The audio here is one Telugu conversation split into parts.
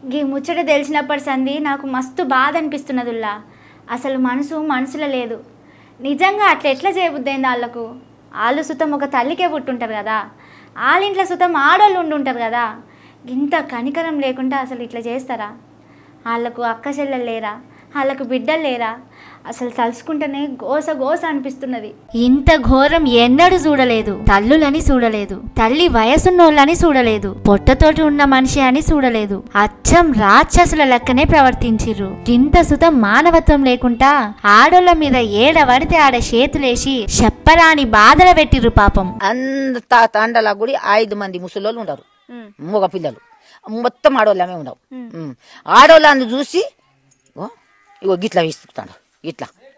గీ ముచ్చట తెలిసినప్పటి సంది నాకు మస్తు బాధ అనిపిస్తున్నదిల్లా. అసలు మనసులో లేదు. నిజంగా అట్లా ఎట్లా చేయబుద్దైంది వాళ్ళకు? వాళ్ళు సుతం ఒక తల్లికే పుట్టుంటారు కదా, వాళ్ళింట్లో సుతం ఆడోళ్ళు ఉండుంటారు కదా. ఇంత కనికరం లేకుండా అసలు ఇట్లా చేస్తారా? వాళ్ళకు అక్క చెల్లెలు లేరా? వాళ్ళకు బిడ్డలు లేరా? అసలు తలుచుకుంటేనే గోస అనిపిస్తున్నది. ఇంత ఘోరం ఎన్నడూ చూడలేదు. తల్లులని చూడలేదు, తల్లి వయసున్నోళ్ళని చూడలేదు, పొట్టతోటి ఉన్న మనిషి అని చూడలేదు. అచ్చం రాక్షసుల లెక్కనే ప్రవర్తించిర్రు. ఇంత సుతం మానవత్వం లేకుండా ఆడోళ్ళ మీద ఏడవడితే ఆడ చేతులేసి చెప్పరాని బాధలు పెట్టిర్రు పాపం. అంత తాండలా గుడి 5 మంది ముసలోళ్ళు ఉండరు, మగ పిల్లలు మొత్తం ఆడోళ్ళమే ఉండవు. ఆడోళ్ళని చూసి ఇగో గిట్లా విసుకుతాడు,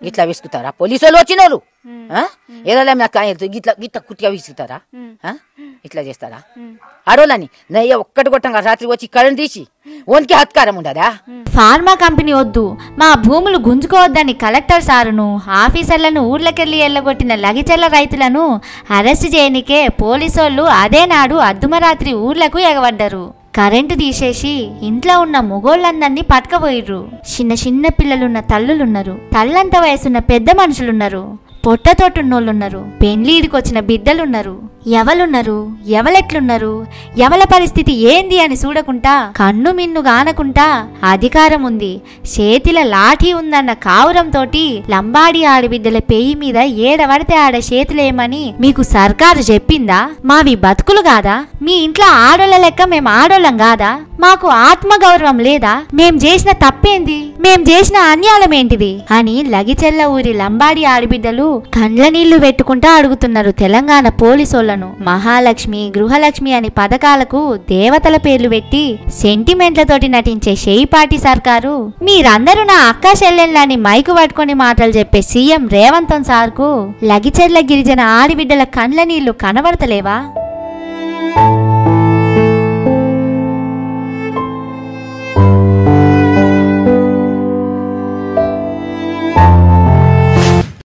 గిట్లా విసుకుతారా? పోలీసు వాళ్ళు వచ్చిన వాళ్ళు ఏదో గిట్లా కుట్టిగా విసుకుతారా? ఇట్లా చేస్తారా ఆడోళ్ళని? నయ్య ఒక్కటి కొట్టంగా రాత్రి వచ్చి కరెంట్ తీసి ఓన్కి హత్కారం ఉండదా? ఫార్మా కంపెనీ వద్దు, మా భూములు గుంజుకోవద్దని కలెక్టర్ సారును ఆఫీసర్లను ఊర్లకెళ్లి ఎల్లగొట్టిన లగిచెల్ల రైతులను అరెస్ట్ చేయనికే పోలీసోళ్ళు అదే నాడు అర్ధమరాత్రి ఊర్లకు ఎగబడ్డారు. కరెంటు తీసేసి ఇంట్లో ఉన్న మొగోళ్ళందరినీ పట్టుకపోయిర్రు. చిన్న పిల్లలున్న తల్లులున్నారు, తల్లంత వయసున్న పెద్ద మనుషులున్నారు, పొట్టతోటున్నోళ్ళున్నారు, పెండ్లీడికొచ్చిన బిడ్డలున్నారు. ఎవలున్నారు, ఎవలెట్లున్నారు, ఎవల పరిస్థితి ఏంది అని చూడకుండా, కన్ను మిన్ను గానకుంటా అధికారం ఉంది, చేతిల లాఠీ ఉందన్న కావురంతో లంబాడి ఆడబిడ్డల పెయ్యి మీద ఏడవడితే ఆడ చేతులేమని మీకు సర్కారు చెప్పిందా? మావి బతుకులు కాదా? మీ ఇంట్లో ఆడోళ్ళ లెక్క మేము ఆడోళ్ళం కాదా? మాకు ఆత్మగౌరవం లేదా? మేం చేసిన తప్పేంది? మేం చేసిన అన్యాయం ఏంటిది అని లగిచెల్ల ఊరి లంబాడి ఆడబిడ్డలు కండ్ల నీళ్లు పెట్టుకుంటా అడుగుతున్నారు తెలంగాణ పోలీసోళ్ళను. మహాలక్ష్మి, గృహలక్ష్మి అని పథకాలకు దేవతల పేర్లు పెట్టి సెంటిమెంట్లతోటి నటించే షేయిపాటి సర్కారు మీరందరూ నా అక్క చెల్లెళ్ళని మైకు పట్టుకొని మాటలు చెప్పే సీఎం రేవంత్ సార్కు లగిచెర్ల గిరిజన ఆడిబిడ్డల కండ్ల నీళ్లు కనబడతలేవా?